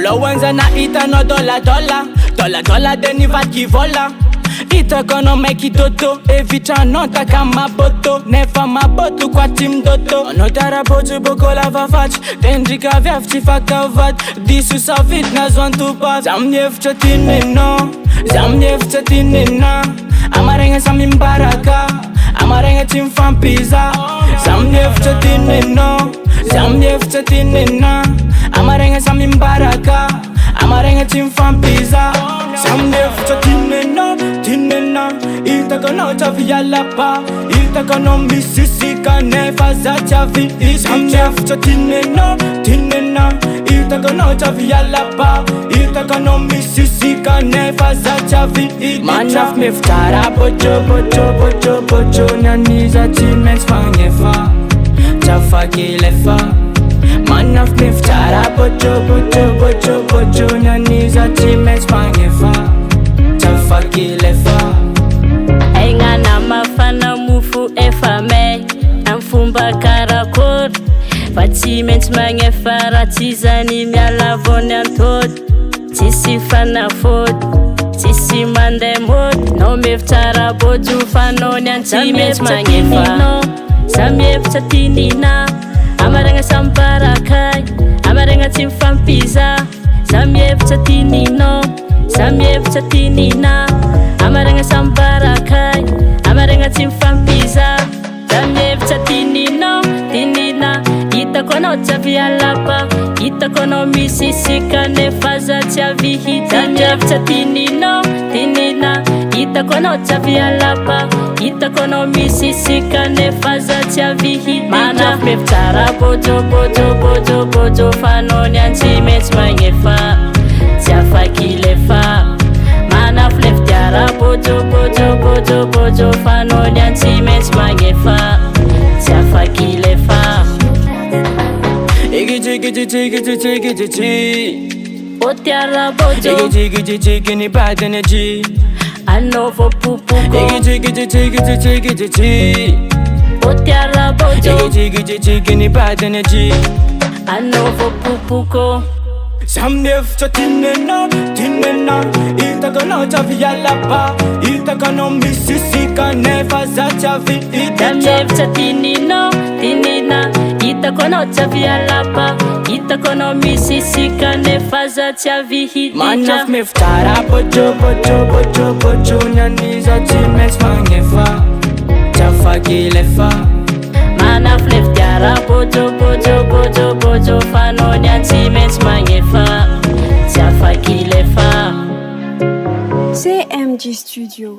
Lowenza na ita no dola deni vaki vola. Ita kono meki toto, evita nota kama boto. Nefa mabotu kwa tim doto. Onotara boju boko lava fach, tendrika vyafti fakavat. Disu sa fit na zwan tupat. Zamniev chatinina, zamniev chatinina. Amarenga samim baraka, amarenga tim fampiza. Zamniev chatinina, amarenga samim baraka, amarenga tim fampiza. Zamniev chatinina, ita kono chavia lapa, ita kono misisika nefa za chavi. Zamniev chatinina, ita kono chavia lapa, ita kono misisika nefa za chavi. Manaf miftara bojo naniza timens fangefa, chafakilefa. Manaf miftara bojo naniza timens fangefa, chafakilefa. Ainga na mafana mufu efame, amfumba karakor. Fatimens mangefa ratizani miala vone antod. Tisi fana fod, tisi mande mod. No miftara boju fanoni antimens mangefa. Samiev chatinina, amarenga sambarakai, amarenga tim fampiza. Samiev chatinina, amarenga sambarakai, amarenga tim fampiza. Samiev chatinina, ita kono chavia lapa, ita kono misisika nefa za chavi hita. Samiev chatinina, ita kono chavia lapa, ita kono misisika nefa za chavi hita. Manaf miftara bojo fanoni antimens mangefa, chafakilefa. Manaf miftara bojo fanoni antimens mangefa, chafakilefa. Otiara bojo Iggy ni bad energy. Anovo pupuko. Otiara bojo Iggy ni bad energy. Anovo pupuko. Zamniev chatinina, ita kono chavia lapa, ita kono misisika nefa za chavi. Zamniev chatinina, ita kono chavia lapa, ita kono misisika nefa za chavi hita. Manaf miftara bojo naniza timens mangefa, chafakilefa. Manaf miftara bojo fanoni antimens mangefa, chafakilefa. CMG Studio.